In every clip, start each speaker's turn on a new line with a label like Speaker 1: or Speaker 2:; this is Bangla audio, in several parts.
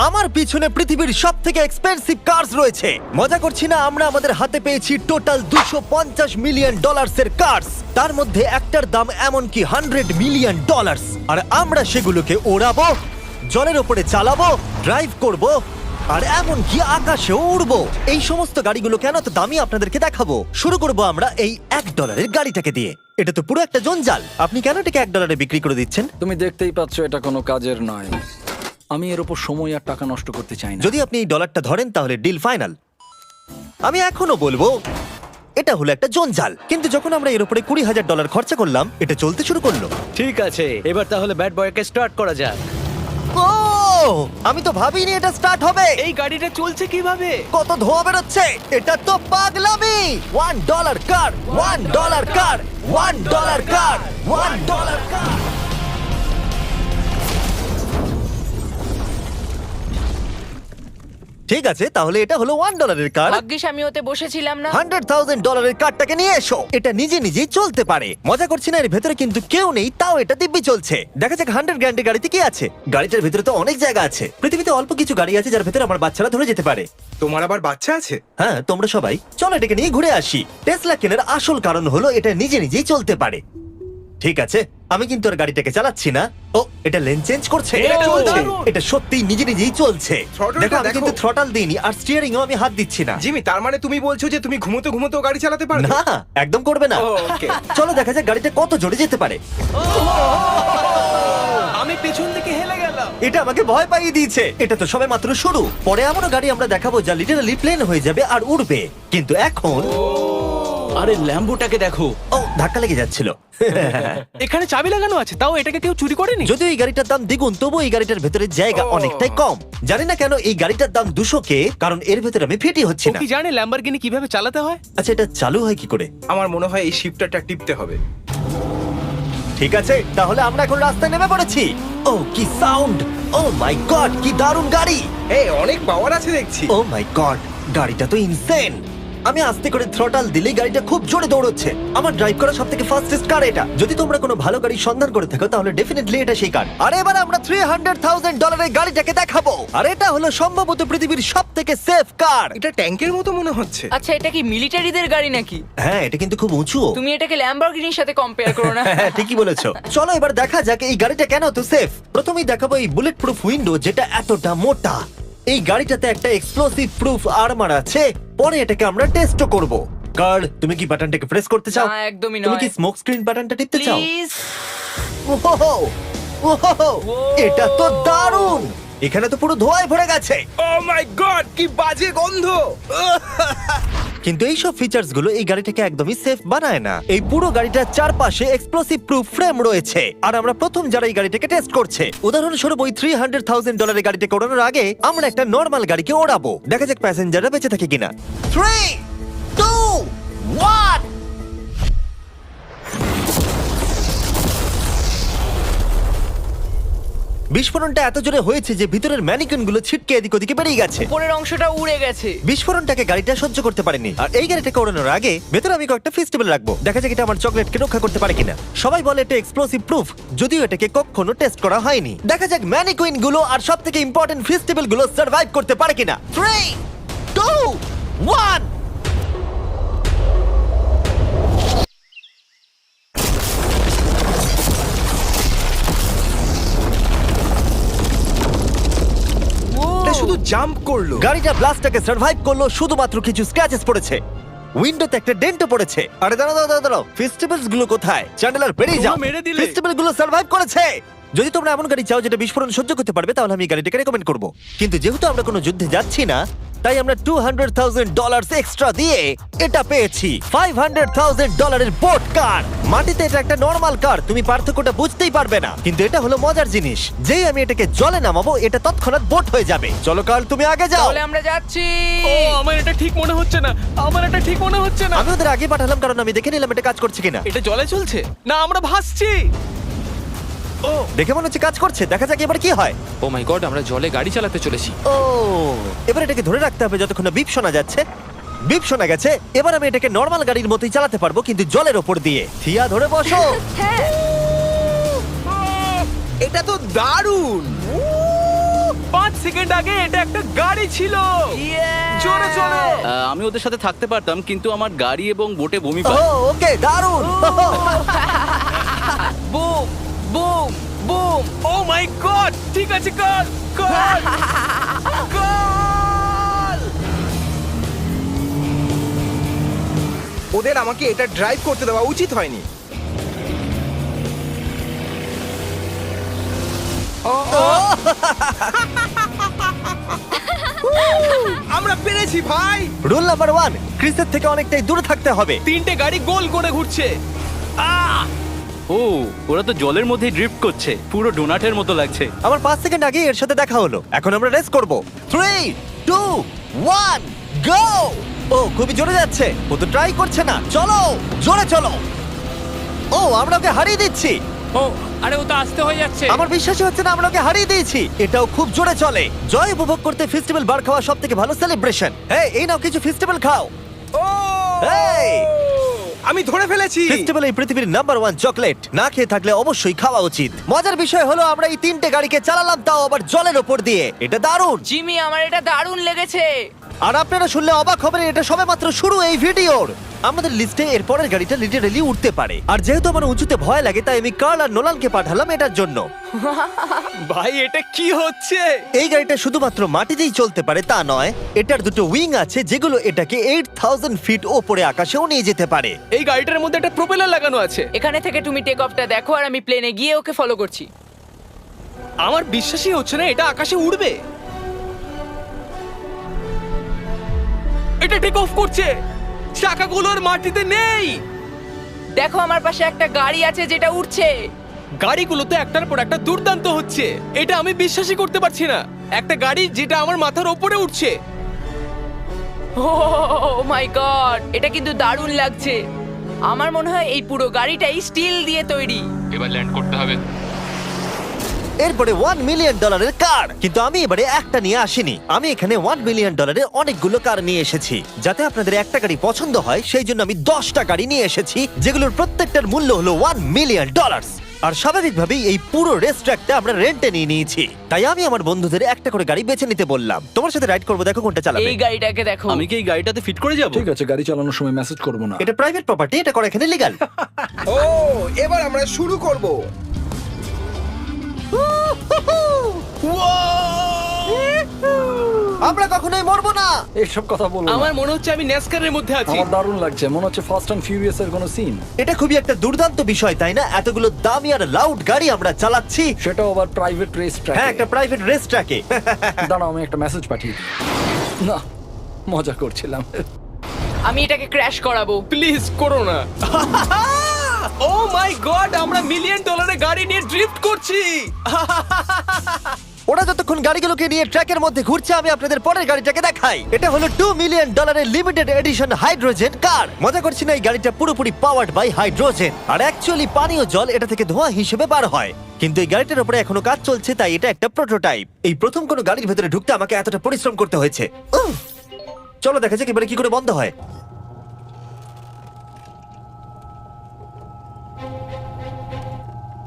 Speaker 1: আমার পিছনে পৃথিবীর সব থেকে এক্সপেন্সিভ কার্স রয়েছে। মজা করছি না, আমরা আমাদের হাতে পেয়েছি টোটাল $250 মিলিয়ন এর কার্স। তার মধ্যে একটার দাম এমনকি $100 মিলিয়ন। আর আমরা সেগুলোকে ওড়াবো, জলের ওপরে চালাবো, ড্রাইভ করব, আর এমনকি আকাশেও উড়বো। এই সমস্ত গাড়িগুলো কেন তো দামি আপনাদেরকে দেখাবো। শুরু করব আমরা এই $1 গাড়িটাকে দিয়ে। এটা তো পুরো একটা জঞ্জাল। আপনি কেন এটাকে $1 বিক্রি করে দিচ্ছেন?
Speaker 2: তুমি দেখতেই পাচ্ছ এটা কোনো কাজের নয়। আমি এর উপর সময় আর টাকা নষ্ট করতে চাই না।
Speaker 1: যদি আপনি এই ডলারটা ধরেন তাহলে ডিল ফাইনাল। আমি এখনো বলবো এটা হলো একটা জঞ্জাল, কিন্তু যখন আমরা এর উপরে $20,000 খরচা করলাম, এটা চলতে শুরু করলো।
Speaker 3: ঠিক আছে, এবার তাহলে ব্যাড বয়কে স্টার্ট করা যাক।
Speaker 1: ও, আমি তো ভাবিনি এটা স্টার্ট হবে।
Speaker 3: এই গাড়িটা চলছে কিভাবে?
Speaker 1: কত ধোঁয়া বেরোচ্ছে, এটা তো পাগলামি। $1 কার, $1 কার, $1 কার, $1 কার। ঠিক আছে, তাহলে এটা হলো $1 কার।
Speaker 4: ভাগ্যিস আমি ওতে বসেছিলাম না।
Speaker 1: $100,000 কারটাকে নিয়ে এসো। এটা নিজে নিজেই চলতে পারে। মজা করছি না, এর ভেতরে কিন্তু কেউ নেই, তাও এটা দিব্যি চলছে। দেখা যাক 100 গ্র্যান্ডের গাড়িতে কি আছে। গাড়িটার ভেতরে তো অনেক জায়গা আছে। পৃথিবীতে অল্প কিছু গাড়ি আছে যার ভেতরে আমার বাচ্চারা ধরে যেতে পারে।
Speaker 5: তোমার আবার বাচ্চা আছে?
Speaker 1: হ্যাঁ, তোমরা সবাই চলো এটাকে নিয়ে ঘুরে আসি। টেসলা কেনার আসল কারণ হলো এটা নিজে নিজেই চলতে পারে। ঠিক আছে, আমি কিন্তু আর গাড়িটাকে চালাচ্ছি না। ও, এটা লেন চেঞ্জ করছে।
Speaker 5: এটা চলছে।
Speaker 1: এটা সত্যিই নিজে নিজেই চলছে।
Speaker 5: Throttle-টা
Speaker 1: দেখো, আমি
Speaker 5: দেখো।
Speaker 1: কিন্তু থ্রটাল দিইনি, আর স্টিয়ারিংও আমি হাত দিচ্ছি না।
Speaker 5: জিমি, তার মানে তুমি বলছো যে তুমি ঘুমোতে ঘুমোতেও গাড়ি চালাতে পারবে?
Speaker 1: না, একদম করবে না।
Speaker 5: ও, okay.
Speaker 1: চলো দেখা যাক গাড়িটা কত জোরে যেতে পারে।
Speaker 3: আমি পেছন থেকে হেলে গেলাম।
Speaker 1: এটা আমাকে ভয় পাইয়ে দিয়েছে। এটা তো সবে মাত্র শুরু। পরে এমনও গাড়ি আমরা দেখাবো যা লিটারালি প্লেন হয়ে যাবে আর উড়বে। কিন্তু এখন
Speaker 3: আরে ল্যাম্বোটাকে দেখো,
Speaker 1: ও, ধাক্কা লেগে যাচ্ছিল।
Speaker 3: এখানে চাবি লাগানো আছে, তাও এটাকে কেউ চুরি করেনি।
Speaker 1: যদিও এই গাড়িটার দাম দ্বিগুণ, তবু এই গাড়িটার ভেতরে জায়গা অনেকটাই কম। জানি না কেন এই গাড়িটার দাম 200K, কারণ এর ভেতরে আমি ফিটি হচ্ছে
Speaker 3: ও
Speaker 1: না।
Speaker 3: কি জানে ল্যাম্বরগিনি কিভাবে চালাতে হয়?
Speaker 1: আচ্ছা, এটা চালু হয় কি করে?
Speaker 5: আমার মনে হয় এই শিফটারটা টিপতে হবে।
Speaker 1: ঠিক আছে, তাহলে আমরা এখন রাস্তায় নেমে পড়েছি। ও, কি সাউন্ড! ও মাই গড, কি দারুণ গাড়ি!
Speaker 5: এই অনেক পাওয়ার আছে দেখছি।
Speaker 1: ও মাই গড, গাড়িটা তো ইনসেন। আমি আস্তে করে থ্রটাল দিলেই গাড়িটা খুব জোরে দৌড়চ্ছে। আমার ড্রাইভ করা সবথেকে ফাস্টেস্ট কার এটা। যদি তোমরা কোনো ভালো গাড়ির সন্ধান করে থাকো তাহলে ডেফিনেটলি এটা সেই কার। আর এবার আমরা $300,000 এর গাড়িটাকে দেখাবো। আর এটা হলো সম্ভবত পৃথিবীর সবথেকে সেফ কার।
Speaker 5: এটা ট্যাঙ্কের মতো মনে হচ্ছে।
Speaker 4: আচ্ছা, এটা কি মিলিটারিদের গাড়ি নাকি?
Speaker 1: হ্যাঁ, এটা কিন্তু খুব উঁচু।
Speaker 4: তুমি এটাকে ল্যাম্বরগিনির সাথে কম্পেয়ার করো না।
Speaker 1: হ্যাঁ, ঠিকই বলেছো। চলো এবার দেখা যাক এই গাড়িটা কেন তো সেফ। প্রথমেই দেখাবো এই বুলেট প্রুফ উইন্ডো, যেটা এতটা মোটা। এই গাড়িটাতে একটা এক্সপ্লোসিভ প্রুফ আর্মার আছে। পরে এটাকে আমরা টেস্টও করব। কার, তুমি কি বাটনটাকে প্রেস করতে চাও?
Speaker 4: না, একদমই
Speaker 1: তুমি
Speaker 4: নয়।
Speaker 1: কি স্মোক স্ক্রিন বাটনটা টিপতে চাও?
Speaker 4: প্লিজ।
Speaker 1: ওহো, ওহো, এটা তো দারুণ। এখানে তো পুরো ধোঁয়ায় ভরে গেছে।
Speaker 5: ও মাই গড, কি বাজে গন্ধ!
Speaker 1: কিন্তু এই সব ফিচার্স গুলো এই গাড়িটাকে একদমই সেফ বানায় না। এই পুরো গাড়িটার চারপাশে এক্সপ্লোসিভ প্রুফ ফ্রেম রয়েছে। আর আমরা প্রথম যারা এই গাড়িটাকে টেস্ট করছে, উদাহরণস্বরূপ ওই $300,000 এর গাড়িটাকে ওড়ানোর আগে আমরা একটা নর্মাল গাড়িকে ওড়াবো। দেখা যাক প্যাসেঞ্জাররা বেঁচে থাকে কিনা। 3, 2, 1। বিস্ফোরণটা এত জোরে হয়েছে যে ভিতরের ম্যানিকুইন গুলো ছিটকে এদিক ওদিকে বেরিয়ে গেছে।
Speaker 4: উপরের অংশটা উড়ে গেছে।
Speaker 1: বিস্ফোরণটাকে গাড়িটা সহ্য করতে পারেনি। আর এই গাড়িটাকে ওড়ানোর আগে ভেতরে আমি কয়েকটা ফেস্টিভ্যাল রাখবো। দেখা যাক এটা আমার চকলেটকে রক্ষা করতে পারে কিনা। সবাই বলে এটা এক্সপ্লোসিভ প্রুফ, যদিও এটাকে কখনো টেস্ট করা হয়নি। দেখা যাক ম্যানিকুইন গুলো আর সবথেকে ইম্পর্টেন্ট ফেস্টিভ্যাল গুলো সার্ভাইভ করতে পারে কিনা। 3, 2, 1।
Speaker 5: এটা শুধু জাম্প করলো।
Speaker 1: গাড়িটা ব্লাস্টটাকে সার্ভাইভ করলো, শুধুমাত্র কিছু স্ক্র্যাচেস পড়েছে। উইন্ডোতে একটা ডেন্টও পড়েছে। আরে দাঁড়াও, ফেস্টিভ্যালস গুলো কোথায়? চ্যান্ডেলার বেরিয়ে যাও।
Speaker 3: তোমরা মেরে দিলে।
Speaker 1: ফেস্টিভ্যাল গুলো সার্ভাইভ করেছে। যদি তোমরা এমন গাড়ি চাও যেটা বিস্ফোরণ সহ্য করতে পারবে, তাহলে আমি এই গাড়িটাকে রেকমেন্ড করব। কিন্তু যেহেতু আমরা কোনো যুদ্ধে যাচ্ছি না, তাই আমরা $200,000 এক্সট্রা দিয়ে এটা পেয়েছি। $500,000 এর বোট কার। মাটিতে এটা একটা নর্মাল কার, তুমি পার্থক্যটা বুঝতেই পারবে না। কিন্তু এটা হলো মজার জিনিস, যেই আমি এটাকে জলে নামাবো এটা তৎক্ষণাৎ বোট হয়ে যাবে। চলো কার, তুমি আগে যাও।
Speaker 4: তাহলে আমরা যাচ্ছি।
Speaker 3: ও, আমার এটা ঠিক মনে হচ্ছে না, আমার এটা ঠিক মনে হচ্ছে না।
Speaker 1: আমি ওদের আগে পাঠালাম কারণ আমি দেখে নিলাম এটা কাজ করছে কিনা।
Speaker 3: এটা জলে চলছে না, আমরা ভাসছি। ও,
Speaker 1: দেখে মনে হচ্ছে কাজ করছে। দেখা যাক এবার কি হয়।
Speaker 6: ও মাই গড, আমরা জলে গাড়ি চালাতে চলেছি।
Speaker 1: ও, এবার এটাকে ধরে রাখতে হবে যতক্ষণ না বিপ শোনা যাচ্ছে। বিপ শোনা গেছে। এবার আমি এটাকে নর্মাল গাড়ির মতোই চালাতে পারবো, কিন্তু জলের ওপর দিয়ে। থিয়া, ধরে বসো।
Speaker 4: হ্যাঁ।
Speaker 5: এটা তো দারুণ।
Speaker 3: 5 সেকেন্ড আগে এটা একটা গাড়ি ছিল। জোরে চলো।
Speaker 7: আমি ওদের সাথে থাকতে পারতাম কিন্তু আমার গাড়ি এবং বোটে বমি
Speaker 1: ও
Speaker 7: পায়।
Speaker 1: ওকে দারুণ
Speaker 4: বুম বুম বুম।
Speaker 3: ও মাই গড, ঠিক আছে, কর কর কর।
Speaker 5: ওদের আমাকে এটা ড্রাইভ করতে দেওয়া উচিত হয়নি। আমরা পেরেছি ভাই।
Speaker 1: রুল নাম্বার 1, ক্রিসের থেকে অনেকটাই দূরে থাকতে হবে।
Speaker 3: 3টে গাড়ি গোল করে ঘুরছে।
Speaker 7: ও ওরা তো জলের মধ্যে ড্রিফট করছে, পুরো ডোনাটের মতো লাগছে।
Speaker 1: আমার 5 সেকেন্ড আগে এর সাথে দেখা হলো। এখন আমরা রেস করব। 3 2 1 গো। ও খুবই জোরে যাচ্ছে। ও তো ট্রাই করছে না। চলো জোরে চলো। ও আমরা ওকে হারিয়ে দিচ্ছি।
Speaker 6: ও আরে ও তো আসতে হয়ে যাচ্ছে।
Speaker 1: আমার বিশ্বাসই হচ্ছে না আমরা ওকে হারিয়ে দিয়েছি। এটাও খুব জোরে চলে। জয় উপভোগ করতে ফেস্টিভ্যাল বার খাওয়া সব থেকে ভালো সেলিব্রেশন। এই নাও কিছু ফেস্টিভ্যাল খাও।
Speaker 5: ও
Speaker 1: এই
Speaker 5: আমি ধরে ফেলেছি।
Speaker 1: ফেস্টিভ্যাল এই পৃথিবীর নাম্বার 1 চকলেট। না খেয়ে থাকলে অবশ্যই খাওয়া উচিত। মজার বিষয় হলো আমরা এই 3টে গাড়িকে চালালাম, তাও আবার জলের ওপর দিয়ে। এটা দারুণ।
Speaker 4: জিমি, আমার এটা দারুণ লেগেছে।
Speaker 1: আর আপনারা শুনলে অবাক হবেন, এটা সবেমাত্র শুরু এই ভিডিওর। আমাদের লিস্টে এর পরের গাড়িটা লিটারালি উঠতে পারে। আর যেহেতু আমার উঁচুতে ভয় লাগে, তাই আমি কার্ল আর নোলানকে পাঠালাম এটার জন্য।
Speaker 3: ভাই এটা কি হচ্ছে?
Speaker 1: এই গাড়িটা শুধুমাত্র মাটিতেই চলতে পারে তা নয়, এটার দুটো উইং আছে যেগুলো এটাকে 8000 ফিট ওপরে আকাশেও নিয়ে যেতে পারে।
Speaker 3: এই গাড়িটার মধ্যে একটা প্রপেলার লাগানো আছে।
Speaker 4: এখানে থেকে তুমি টেক অফটা দেখো আর আমি প্লেনে গিয়ে ওকে ফলো করছি।
Speaker 3: আমার বিশ্বাসই হচ্ছে না এটা আকাশে উড়বে। এটা টেক অফ করছে, চাকাগুলোর মাটিতে নেই।
Speaker 4: দেখো আমার পাশে একটা গাড়ি আছে যেটা উঠছে।
Speaker 3: গাড়িগুলো তো একটার পর একটা দুর্দান্ত হচ্ছে। এটা আমি বিশ্বাসই করতে পারছি না, একটা গাড়ি যেটা আমার মাথার ওপরে উঠছে।
Speaker 4: ও মাই গড, এটা কিন্তু দারুণ লাগছে। আমার মনে হয় এই পুরো গাড়িটাই স্টিল দিয়ে তৈরি।
Speaker 6: এবার ল্যান্ড করতে হবে।
Speaker 1: এরপরে $1 মিলিয়ন কার। কিন্তু আমি এবারে একটা নিয়ে আসিনি। আমি এখানে $1 মিলিয়ন অনেকগুলো কার নিয়ে এসেছি। যাতে আপনাদের একটা গাড়ি পছন্দ হয় সেই জন্য আমি 10টা গাড়ি নিয়ে এসেছি, যেগুলোর প্রত্যেকটার মূল্য হলো $1 মিলিয়ন। আর স্বাভাবিকভাবেই এই পুরো রেস ট্র্যাকটা আমরা রেন্টে নিয়ে নিয়েছি। তাই আমি আমার বন্ধুদের একটা করে গাড়ি বেছে নিতে বললাম। তোমার সাথে রাইড করবো, দেখো কোনটা চালাবে।
Speaker 4: এই গাড়িটাকে দেখো।
Speaker 7: আমি কি এই গাড়িটাতে ফিট করে যাব?
Speaker 2: ঠিক আছে, গাড়ি চালানোর সময় মেসেজ করবো না।
Speaker 1: এটা প্রাইভেট প্রপার্টি, এটা করা এখানে লিগ্যাল।
Speaker 5: ও এবার আমরা শুরু করব।
Speaker 1: আমরা কখনোই মরবো না।
Speaker 2: এইসব কথা বলবো না।
Speaker 3: আমার মনে হচ্ছে আমি ন্যাসকারের মধ্যে আছি।
Speaker 2: আমার দারুণ লাগছে, মনে হচ্ছে ফাস্ট অ্যান্ড ফিউরিয়াস এর কোনো সিন।
Speaker 1: এটা খুবই একটা দুর্দান্ত বিষয়, তাই না? এতগুলো দামি আর লাউড গাড়ি আমরা চালাচ্ছি।
Speaker 2: সেটাও আবার প্রাইভেট রেস ট্র্যাক।
Speaker 1: হ্যাঁ, একটা প্রাইভেট রেস ট্র্যাকে।
Speaker 2: দাঁড়াও, আমি একটা মেসেজ পাঠিয়ে দিই। না, মজা করছিলাম।
Speaker 4: আমি এটাকে ক্র্যাশ করাবো।
Speaker 3: প্লিজ করো না। ও মাই গড, আমরা $1 মিলিয়ন গাড়ি নিয়ে ড্রিফট করছি।
Speaker 1: ওরা যতক্ষণ গাড়িগুলোকে নিয়ে ট্র্যাকের মধ্যে ঘুরছে, আমি আপনাদের পরের গাড়িটাকে দেখাই। এটা হলো $2 million limited edition hydrogen car. মজা করছি না, এই গাড়িটা পুরোপুরি পাওয়ার্ড বাই হাইড্রোজেন। আর অ্যাকচুয়ালি পানীয় জল এটা থেকে ধোঁয়া হিসেবে বার হয়। কিন্তু এই গাড়িটার উপরে এখনো কাজ চলছে, তাই এটা একটা প্রোটোটাইপ। এই প্রথম কোনো গাড়ির ভেতরে ঢুকতে আমাকে এতটা পরিশ্রম করতে হয়েছে। চলো দেখা যাক এবারে কি করে বন্ধ হয়।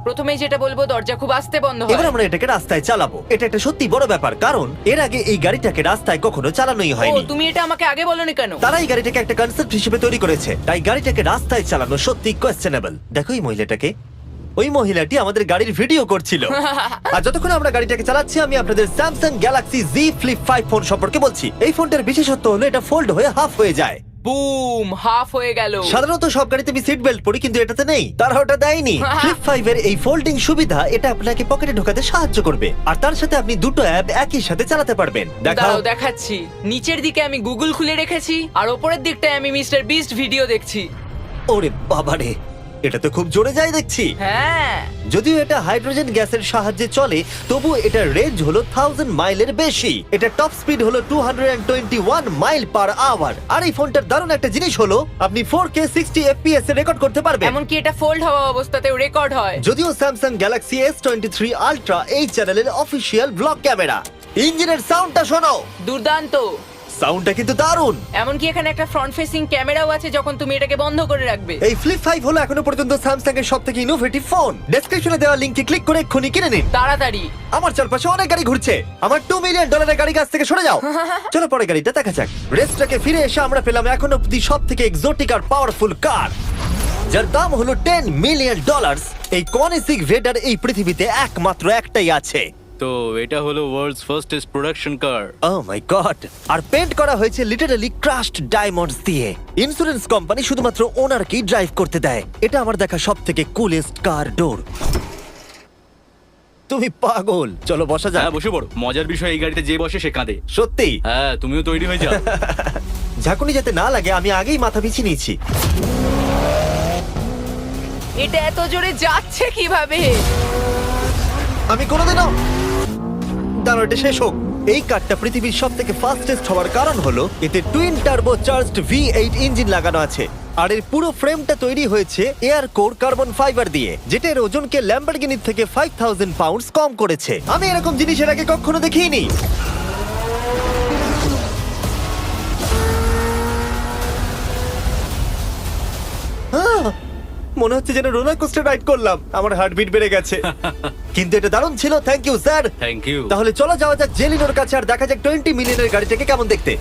Speaker 4: প্রথমেই যেটা বলবো, দরজা খুব আস্তে বন্ধ
Speaker 1: এবার
Speaker 4: হয়।
Speaker 1: আমরা এটাকে রাস্তায় চালাবো। এটা একটা সত্যি বড় ব্যাপার, কারণ এর আগে এই গাড়িটাকে রাস্তায় কখনো চালানোই
Speaker 4: ও,
Speaker 1: হয়নি।
Speaker 4: তুমি এটা আমাকে আগে বলনি কেন?
Speaker 1: তারা এই গাড়িটাকে একটা কনসেপ্ট হিসেবে তৈরি করেছে, তাই গাড়িটাকে রাস্তায় চালানো সত্যি কোয়েশ্চেনেবল। দেখো এই মহিলাটাকে, ওই মহিলাটি আমাদের গাড়ির ভিডিও করছিল। আর যতক্ষণ আমরা গাড়িটাকে চালাচ্ছি, আমি আপনাদের Samsung Galaxy Z Flip 5 phone সম্পর্কে বলছি। এই ফোনটার বিশেষত্ব হলো এটা ফোল্ড হয়ে হাফ হয়ে যায়।
Speaker 4: বুম, হাফ হয়ে গেল।
Speaker 1: সাধারণত সব গাড়িতে আমি সিট বেল্ট পরি, কিন্তু এটাতে নেই। তারা ওটা দেয়নি। ফ্লিপ 5 এর এই ফোল্ডিং সুবিধা, এটা আপনাকে পকেটে ঢোকাতে সাহায্য করবে। আর তার সাথে আপনি দুটো অ্যাপ একই সাথে চালাতে পারবেন। দেখাও।
Speaker 4: দাঁড়াও দেখাচ্ছি। নিচের দিকে আমি গুগল খুলে রেখেছি, আর ওপরের দিকটায় আমি মিস্টার বিস্ট ভিডিও দেখছি।
Speaker 1: ওরে বাবারে, এটা তো খুব জোরে যায় দেখছি।
Speaker 4: হ্যাঁ,
Speaker 1: যদিও এটা হাইড্রোজেন গ্যাসের সাহায্যে চলে, তবু এটার রেঞ্জ হলো 1000 মাইলের বেশি। এটা টপ স্পিড হলো 221 মাইল পার আওয়ার। আর এই ফোনটার দারুণ একটা জিনিস হলো আপনি 4K 60 FPS এ রেকর্ড করতে পারবেন।
Speaker 4: এমনকি এটা ফোল্ড হওয়া অবস্থাতেও রেকর্ড হয়।
Speaker 1: যদিও স্যামসাং গ্যালাক্সি S23 আলট্রা এই চ্যানেলের অফিসিয়াল ব্লগ ক্যামেরা। ইঞ্জিনের সাউন্ডটা শোনো।
Speaker 4: দুর্দান্ত।
Speaker 1: সাউন্ডটা কিন্তু দারুণ।
Speaker 4: এমনকি এখানে একটা ফ্রন্ট ফেসিং ক্যামেরাও আছে যখন তুমি এটাকে বন্ধ করে রাখবে।
Speaker 1: এই ফ্লিপ 5 হলো এখনো পর্যন্ত স্যামসাং এর সবথেকে ইনোভেটিভ ফোন। ডেসক্রিপশনে দেওয়া লিংকে ক্লিক করে এক্ষুনি কিনে নিন।
Speaker 4: তাড়াতাড়ি।
Speaker 1: আমার চারপাশে অনেক গাড়ি ঘুরছে। আমার $2 মিলিয়ন গাড়ি কাছ থেকে সরে যাও। চলো পরে গাড়িটা দেখা যাক। রেসটাকে ফিরে এসে আমরা পেলাম এখন অব্দি সব থেকে এক্সোটিক আর পাওয়ারফুল কার, যার দাম হলো $10 মিলিয়ন। এই কনিসিক ভেডার এই পৃথিবীতে একমাত্র একটাই আছে।
Speaker 7: তো এটা হলো ওয়ার্ল্ডস ফার্স্টেস্ট প্রোডাকশন কার।
Speaker 1: ও মাই গড! আর পেন্ট করা হয়েছে লিটারালি ক্রাশড ডায়মন্ডস দিয়ে। ইন্স্যুরেন্স কোম্পানি শুধুমাত্র ওনারকেই ড্রাইভ করতে দেয়। এটা আমার দেখা সব থেকে কুলেস্ট কার ডোর। তুমি পাগল। চলো বসা যাক।
Speaker 7: হ্যাঁ বসে পড়ো। মজার বিষয় এই গাড়িতে যে বসে সে কাঁদে।
Speaker 1: সত্যি
Speaker 7: হ্যাঁ তুমিও তৈরি হয়ে যাও।
Speaker 1: ঝাঁকুনি যাতে না লাগে আমি আগেই মাথা পিছিয়ে নিয়েছি।
Speaker 4: এটা এত জোরে যাচ্ছে কিভাবে?
Speaker 1: আমি কোনোদিনও দাঁড়ো, এটা শেষ হোক। এই কারটা পৃথিবীর সব থেকে ফাস্টেস্ট হওয়ার কারণ হলো এতে twin turbo charged V8 engine লাগানো আছে। আর এর পুরো ফ্রেমটা তৈরি হয়েছে এয়ার কোর কার্বন ফাইবার দিয়ে, যেটা এর ওজনকে ল্যাম্বরগিনির থেকে 5000 পাউন্ডস কম করেছে। আমি এরকম জিনিসের আগে কখনো দেখিনি। মনে হচ্ছে যেন রোলার কোস্টার রাইড করলাম। আমার হার্টবিট বেড়ে গেছে। কিন্তু এটা দারুণ ছিল। Thank you sir.
Speaker 7: Thank you.
Speaker 1: তাহলে চলো যাওয়া যাক জেলিনোর কাছে আর দেখা যাক 20 মিলিয়নের গাড়িটাকে কেমন দেখতে।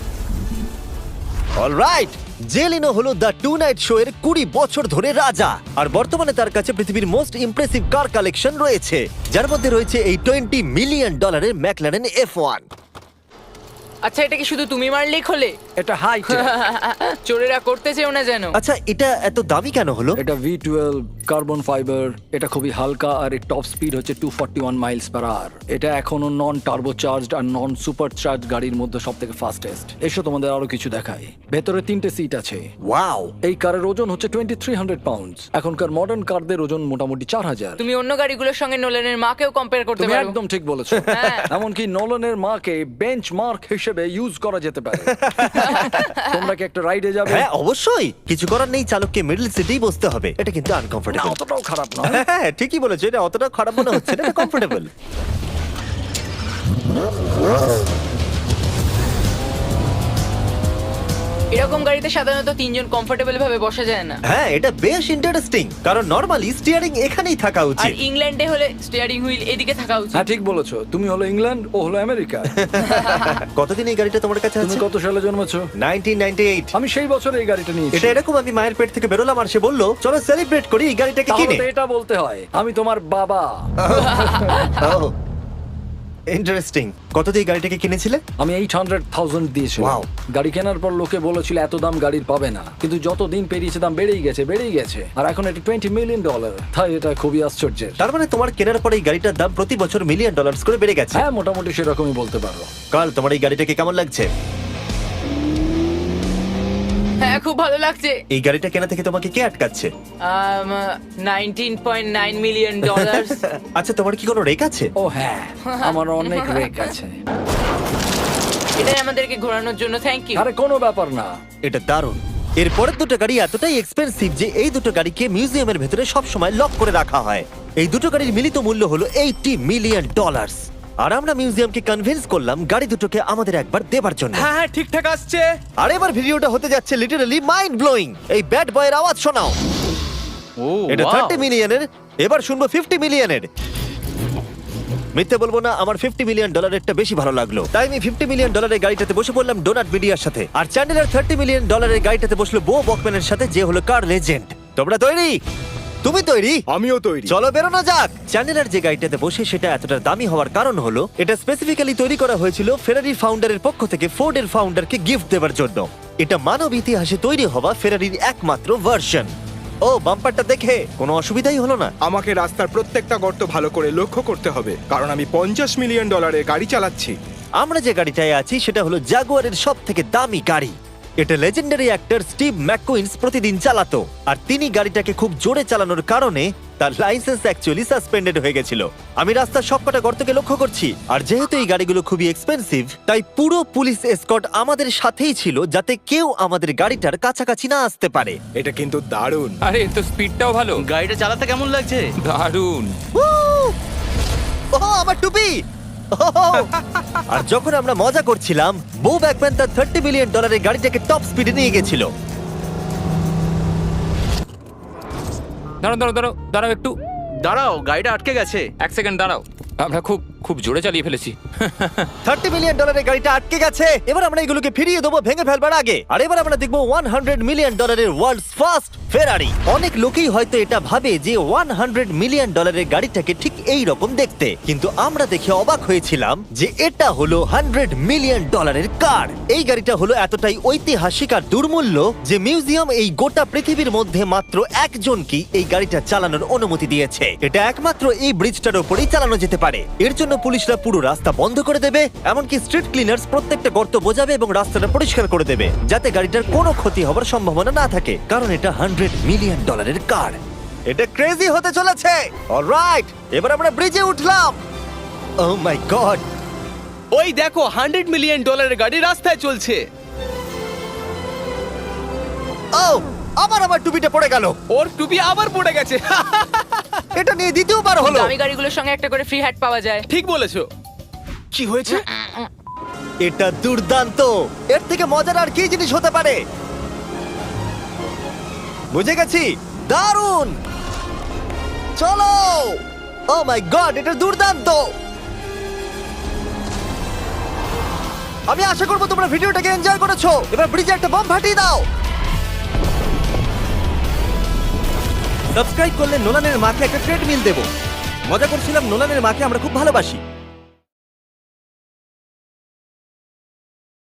Speaker 1: অলরাইট, জেলিনো হলো দ্য টু নাইট শো এর 20 বছর ধরে রাজা। আর বর্তমানে তার কাছে পৃথিবীর মোস্ট ইমপ্রেসিভ কার কালেকশন রয়েছে, যার মধ্যে রয়েছে এই $20 মিলিয়ন ম্যাকলারেন F1।
Speaker 4: আচ্ছা, এটা কি শুধু তুমি মারলেই খোলে?
Speaker 2: এটা হাইট।
Speaker 4: চোরেরা করতে চেও না যেন।
Speaker 1: আচ্ছা, এটা এত দামি কেন হলো?
Speaker 2: এটা V12 কার্বন ফাইবার। এটা খুবই হালকা আর এর টপ স্পিড হচ্ছে 241 মাইলস পার আওয়ার। এটা এখনো নন টার্বো চার্জড আর নন সুপার চার্জ গাড়ির মধ্যে সবথেকে ফাস্টেস্ট। এসো তোমাদের আরো কিছু দেখাই। ভেতরে 3টে সিট আছে।
Speaker 1: ওয়াও!
Speaker 2: এই কারের ওজন হচ্ছে 2300 পাউন্ডস। এখনকার মডার্ন কারদের ওজন মোটামুটি 4000।
Speaker 4: তুমি অন্য গাড়িগুলোর সঙ্গে নোলানের মাকেও কম্পেয়ার করতে
Speaker 2: তুমি
Speaker 4: পারো।
Speaker 2: একদম ঠিক বলেছো।
Speaker 4: হ্যাঁ।
Speaker 2: এমনকি নোলানের মাকে বেঞ্চমার্ক হিসেবে ইউজ করা যেতে পারে। তোমরা কি একটা রাইডে যাবে?
Speaker 1: হ্যাঁ অবশ্যই। কিছু করার নেই, চালককে মিডল সিটেই বসতে হবে। এটা কিন্তু
Speaker 2: না,
Speaker 1: আনকমফোর্টেবল।
Speaker 2: অতটাও খারাপ নয়।
Speaker 1: হ্যাঁ ঠিকই বলেছো, এটা অতটা খারাপ মনে হচ্ছে না, এটা কমফোর্টেবল।
Speaker 4: এরকম গাড়িতে সাধারণত 3 জন কমফোর্টেবল ভাবে বসা যায় না।
Speaker 1: হ্যাঁ এটা বেশ ইন্টারেস্টিং, কারণ নরমালি স্টিয়ারিং এখানেই থাকা
Speaker 4: আর
Speaker 1: উচিত।
Speaker 4: ইংল্যান্ডে হলে স্টিয়ারিং হুইল এদিকে থাকা উচিত।
Speaker 2: হ্যাঁ ঠিক বলেছো। তুমি হলো ইংল্যান্ড, ও হলো আমেরিকা।
Speaker 1: কতদিন এই গাড়িটা তোমার কাছে
Speaker 2: তুমি
Speaker 1: আছে?
Speaker 2: কত সালে জন্মেছো?
Speaker 1: 1998।
Speaker 2: আমি সেই বছর এই গাড়িটা নিয়েছি।
Speaker 1: এটা এরকম, আমি মায়ের পেট থেকে বেরোলাম আর সে বললো চলো সেলিব্রেট করি এই গাড়িটাকে
Speaker 2: তাহলে
Speaker 1: কিনে।
Speaker 2: তো এটা বলতে হয় আমি তোমার বাবা।
Speaker 1: ইন্টারেস্টিং। কত দিয়ে এই গাড়িটাকে কিনেছিলে?
Speaker 2: আমি 800,000 দিয়েছিলাম।
Speaker 1: Wow.
Speaker 2: গাড়ি কেনার পর লোকে বলেছিল এত দাম গাড়ির পাবে না, কিন্তু যত দিন পেরিয়েছে দাম বেড়েই গেছে। আর এখন এটা $20 মিলিয়ন। তাই এটা খুবই আশ্চর্যের।
Speaker 1: তার মানে তোমার কেনার পরে এই গাড়িটার দাম প্রতি বছর $1 মিলিয়ন করে বেড়ে গেছে।
Speaker 2: হ্যাঁ মোটামুটি সেরকমই বলতে পারো।
Speaker 1: কাল তোমার এই গাড়িটাকে কেমন লাগছে?
Speaker 4: হ্যাঁ খুব ভালো লাগছে।
Speaker 1: এই গাড়িটা কেনা থেকে তোমাকে কে আটকাচ্ছে?
Speaker 4: $19.9 মিলিয়ন।
Speaker 1: আচ্ছা তোমার কি কোনো রেক আছে?
Speaker 2: ও হ্যাঁ, আমার অনেক রেক আছে।
Speaker 4: এটাই আমাদেরকে ঘোরানোর জন্য থ্যাংক ইউ।
Speaker 2: আরে কোনো ব্যাপার না।
Speaker 1: এটা দারুণ। এর পরের দুটো গাড়ি এতটাই এক্সপেন্সিভ যে এই দুটো গাড়িকে মিউজিয়ামের ভেতরে সব সময় লক করে রাখা হয়। এই দুটো গাড়ির মিলিত মূল্য হলো $80 মিলিয়ন। আর আমরা মিউজিয়ামকে কনভিন্স করলাম গাড়ি দুটোকে আমাদের একবার দেবার জন্য।
Speaker 3: হ্যাঁ হ্যাঁ ঠিকঠাক আসছে।
Speaker 1: আর এবার ভিডিওটা হতে যাচ্ছে লিটারালি মাইন্ড ব্লোয়িং। এই ব্যাড বয়ের আওয়াজ শোনাও।
Speaker 7: ও
Speaker 1: এটা
Speaker 7: wow!
Speaker 1: 30 মিলিয়নের, এবার শুনবো 50 মিলিয়নের। মিথ্যে বলবো না, আমার $50 মিলিয়ন বেশি ভালো লাগলো, তাই আমি $50 মিলিয়ন গাড়িটাতে বসে পড়লাম ডোনাট মিডিয়ার সাথে। আর চ্যান্ডেলার $30 মিলিয়ন গাড়িটাতে বসলো বো বকম্যানের সাথে, যে হলো কার লেজেন্ড। তোমরা তৈরি? তুমি তৈরি?
Speaker 5: আমিও তৈরি।
Speaker 1: চলো বেরোনো যাক। চ্যান্ডেলার যে গাড়িটাতে বসে সেটা এতটা দামি হওয়ার কারণ হলো এটা স্পেসিফিক্যালি তৈরি করা হয়েছিল ফেরারি ফাউন্ডারের পক্ষ থেকে ফোর্ডের ফাউন্ডারকে গিফট দেওয়ার জন্য। এটা মানব ইতিহাসে তৈরি হওয়া ফেরারির একমাত্র ভার্সন। ও বাম্পারটা দেখে কোনো অসুবিধাই হলো না।
Speaker 5: আমাকে রাস্তার প্রত্যেকটা গর্ত ভালো করে লক্ষ্য করতে হবে, কারণ আমি $50 মিলিয়ন গাড়ি চালাচ্ছি।
Speaker 1: আমরা যে গাড়িটায় আছি সেটা হলো জাগুয়ারের সব থেকে দামি গাড়ি। এটা লেজেন্ডারি অ্যাক্টর স্টিভ ম্যাককুইন্স প্রতিদিন চালাতো, আর তিনি গাড়িটাকে খুব জোরে চালানোর কারণে তার লাইসেন্স অ্যাকচুয়ালি সাসপেন্ডেড হয়ে গেছিল। আমি রাস্তার সবকটা গর্তকে লক্ষ্য করছি, আর যেহেতু এই গাড়িগুলো খুবই এক্সপেন্সিভ তাই পুরো পুলিশ এসকর্ট আমাদের সাথেই ছিল, যাতে কেউ আমাদের গাড়িটার কাছাকাছি না আসতে পারে।
Speaker 5: এটা কিন্তু দারুণ।
Speaker 6: আরে এর তো স্পিডটাও ভালো।
Speaker 7: গাড়িটা চালাতে কেমন লাগছে?
Speaker 6: দারুণ।
Speaker 1: ও আমার টুপি! আর যখন আমরা মজা করছিলাম, বো ব্যাকম্যান তার $30 মিলিয়ন গাড়িটাকে টপ স্পিডে নিয়ে গেছিল।
Speaker 6: দাঁড়াও দাঁড়াও দাঁড়াও দাঁড়াও একটু,
Speaker 7: দাঁড়াও, গাড়িটা আটকে গেছে।
Speaker 6: 1 সেকেন্ড দাঁড়াও। আমরা খুব জোরে চালিয়ে ফেলেছি।
Speaker 1: $30 মিলিয়ন গাড়িটা আটকে গেছে। এবার আমরা এগুলোকে ফিরিয়ে দেবো ভেঙে ফেলবার আগে। আর এবার আমরা দেখবো $100 মিলিয়ন ওয়ার্ল্ডস ফার্স্ট ফেরারি। অনেক লোকেই হয়তো এটা ভাবে যে $100 মিলিয়ন গাড়িটাকে ঠিক এই রকম দেখতে, কিন্তু আমরা দেখে অবাক হয়েছিলাম যে এটা হলো $100 মিলিয়ন কার। এই গাড়িটা হলো এতটাই ঐতিহাসিক আর দুর্মূল্য যে মিউজিয়াম এই গোটা পৃথিবীর মধ্যে মাত্র একজনকেই এই গাড়িটা চালানোর অনুমতি দিয়েছে। এটা একমাত্র এই ব্রিজটার উপরেই চালানো যেতে পারে। এর জন্য পুলিশরা পুরো রাস্তা বন্ধ করে দেবে, এমনকি স্ট্রিট ক্লিনার্স প্রত্যেকটা গর্ত বোঝাবে এবং রাস্তাটা পরিষ্কার করে দেবে, যাতে গাড়িটার কোনো ক্ষতি হবার সম্ভাবনা না থাকে, কারণ এটা $100 মিলিয়ন কার। এটা ক্রেজি হতে চলেছে। অলরাইট, এবার আমরা ব্রিজে উঠলাম। ও মাই গড,
Speaker 3: ওই দেখো $100 মিলিয়ন গাড়ি রাস্তায় চলছে।
Speaker 1: ও আমার টুপিটা পড়ে গেল।
Speaker 3: ওর টুপি আবার পড়ে গেছে।
Speaker 1: এটা নিয়ে দ্বিতীয়বার হলো।
Speaker 4: দামি গাড়িগুলোর সঙ্গে একটা করে ফ্রি হ্যাট পাওয়া যায়।
Speaker 3: ঠিক বলেছো। কি হয়েছে?
Speaker 1: এটা দুর্দান্ত। এর থেকে মজার আর কি জিনিস হতে পারে? বুঝে গেছি, দারুণ। চলো। ও মাই গড, এটা দুর্দান্ত। আমি আশা করবো তোমরা ভিডিওটাকে এনজয় করেছো। এবার ব্রিজে একটা বম ফাটিয়ে দাও। সাবস্ক্রাইব করলে নোলানের মাকে একটা ট্রেডমিল দেবো। মজা করছিলাম, নোলানের মাকে আমরা খুব ভালোবাসি।